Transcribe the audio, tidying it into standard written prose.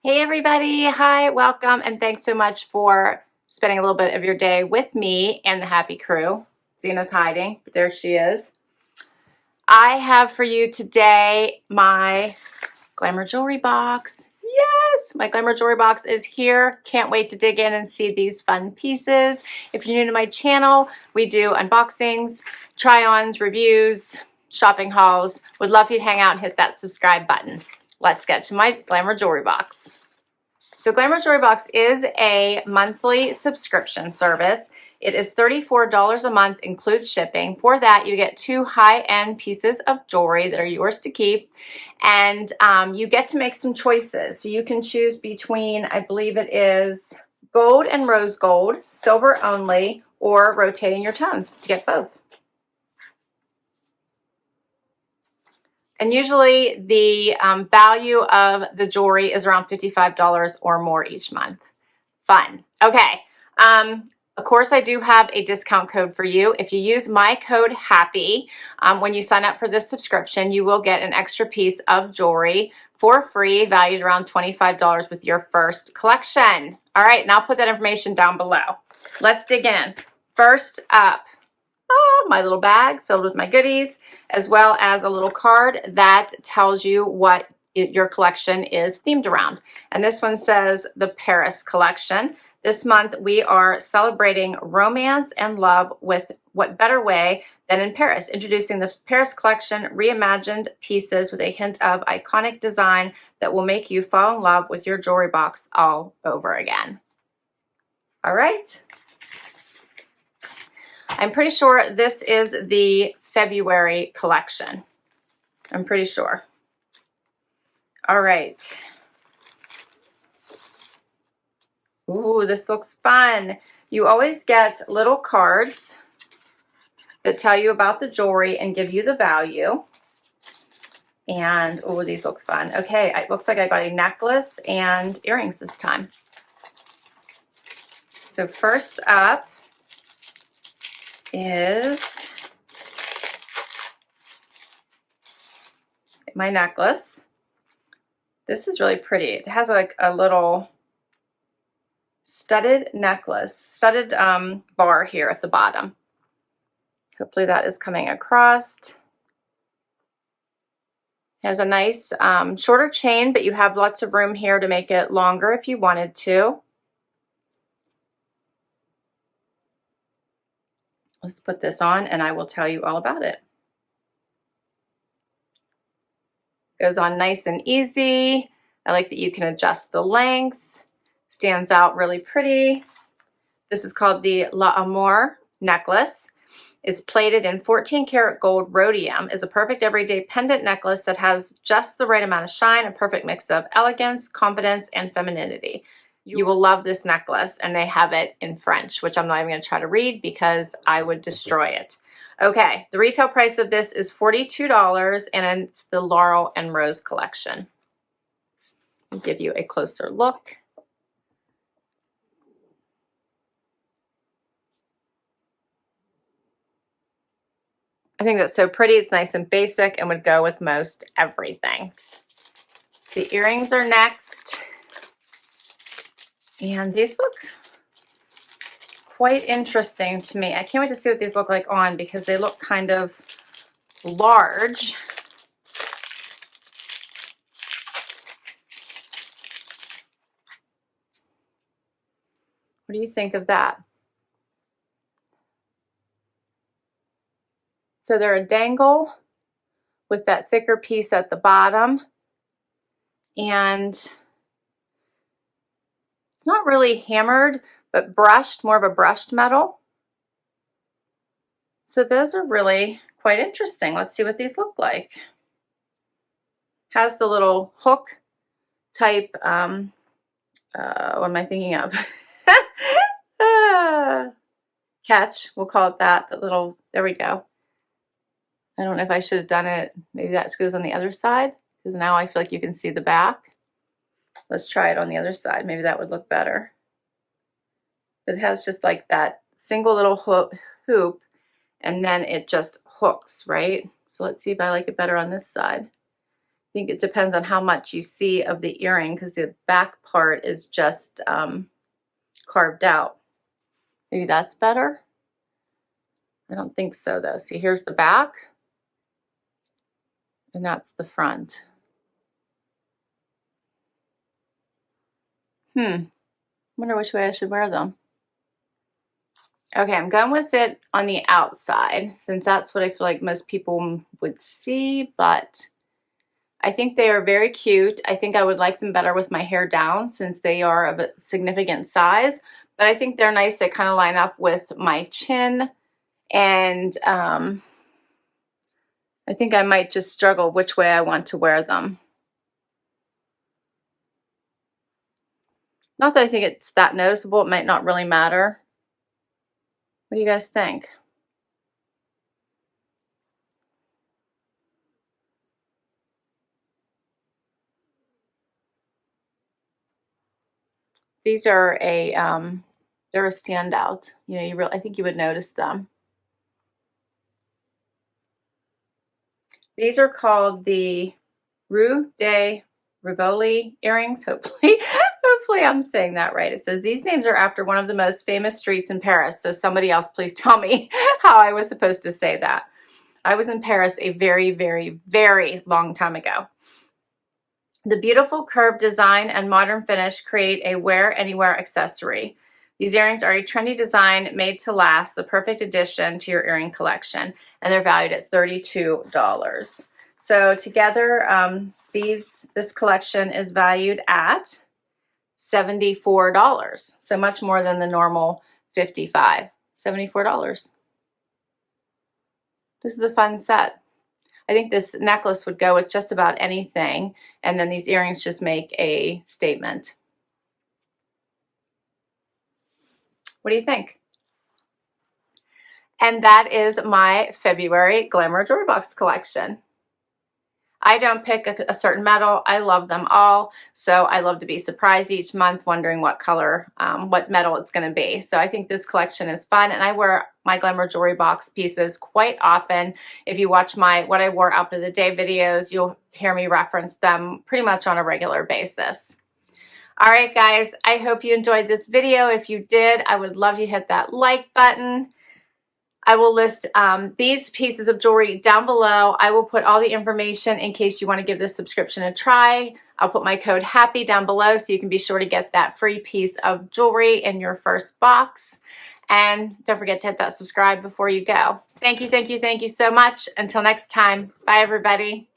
Hey everybody, hi, welcome, and thanks so much for spending a little bit of your day with me and the happy crew. Zena's hiding, but there she is. I have for you today my Glamour Jewelry Box. Yes, my Glamour Jewelry Box is here. Can't wait to dig in and see these fun pieces. If you're new to my channel, we do unboxings, try-ons, reviews, shopping hauls. Would love you to hang out and hit that subscribe button. Let's get to my Glamour Jewelry Box. So Glamour Jewelry Box is a monthly subscription service. It is $34 a month, includes shipping. For that, you get 2 high-end pieces of jewelry that are yours to keep, and you get to make some choices. So you can choose between, I believe it is gold and rose gold, silver only, or rotating your tones to get both. And usually the value of the jewelry is around $55 or more each month. Fun. Okay. Of course, I do have a discount code for you. If you use my code HAPPY, when you sign up for this subscription, you will get an extra piece of jewelry for free, valued around $25 with your first collection. All right, now I'll put that information down below. Let's dig in. First up, my little bag filled with my goodies, as well as a little card that tells you what your collection is themed around. And this one says the Paris collection. This month we are celebrating romance and love with what better way than in Paris, introducing the Paris collection, reimagined pieces with a hint of iconic design that will make you fall in love with your jewelry box all over again. All right. I'm pretty sure this is the February collection. I'm pretty sure. All right. Ooh, this looks fun. You always get little cards that tell you about the jewelry and give you the value. And, oh, these look fun. Okay, it looks like I got a necklace and earrings this time. So first up is my necklace. This is really pretty. It has like a little studded necklace, studded bar here at the bottom. Hopefully that is coming across. It has a nice shorter chain, but you have lots of room here to make it longer if you wanted to. Let's put this on and I will tell you all about it. Goes on nice and easy. I like that you can adjust the length. Stands out really pretty. This is called the L'Amour necklace. It's plated in 14 karat gold rhodium. Is a perfect everyday pendant necklace that has just the right amount of shine, a perfect mix of elegance, confidence, and femininity. You will love this necklace, and they have it in French, which I'm not even going to try to read because I would destroy it. Okay, the retail price of this is $42, and it's the Laurel and Rose collection. I'll give you a closer look. I think that's so pretty. It's nice and basic and would go with most everything. The earrings are next. And these look quite interesting to me. I can't wait to see what these look like on because they look kind of large. What do you think of that? So they're a dangle with that thicker piece at the bottom. And it's not really hammered, but brushed, more of a brushed metal. So those are really quite interesting. Let's see what these look like. Has the little hook type, what am I thinking of? Catch, we'll call it that, the little, there we go. I don't know if I should have done it, maybe that goes on the other side, because now I feel like you can see the back. Let's try it on the other side, maybe that would look better. But it has just like that single little hoop, and then it just hooks, right? So let's see if I like it better on this side. think it depends on how much you see of the earring because the back part is just carved out. Maybe that's better. I don't think so though. See, here's the back and that's the front. Wonder which way I should wear them. Okay, I'm going with it on the outside since that's what I feel like most people would see, but I think they are very cute. I think I would like them better with my hair down since they are of a significant size, but I think they're nice. They kind of line up with my chin, and I think I might just struggle which way I want to wear them. Not that I think it's that noticeable. It might not really matter. What do you guys think? These are they're a standout. You know, I think you would notice them. These are called the Rue de Rivoli earrings. Hopefully I'm saying that right. It says these names are after one of the most famous streets in Paris. So somebody else please tell me how I was supposed to say that. I was in Paris a very, very, very long time ago. The beautiful curved design and modern finish create a wear anywhere accessory. These earrings are a trendy design made to last, the perfect addition to your earring collection, and they're valued at $32. So together, this collection is valued at $74. So much more than the normal $55. $74. This is a fun set. I think this necklace would go with just about anything, and then these earrings just make a statement. What do you think? And that is my February Glamour Jewelry Box collection. I don't pick a certain metal. I love them all. So I love to be surprised each month wondering what color, what metal it's going to be. So I think this collection is fun, and I wear my Glamour Jewelry Box pieces quite often. If you watch my What I Wore Out of the Day videos, you'll hear me reference them pretty much on a regular basis. All right, guys, I hope you enjoyed this video. If you did, I would love you to hit that like button. I will list these pieces of jewelry down below. I will put all the information in case you want to give this subscription a try. I'll put my code HAPPY down below so you can be sure to get that free piece of jewelry in your first box. And don't forget to hit that subscribe before you go. Thank you, thank you, thank you so much. Until next time, bye everybody.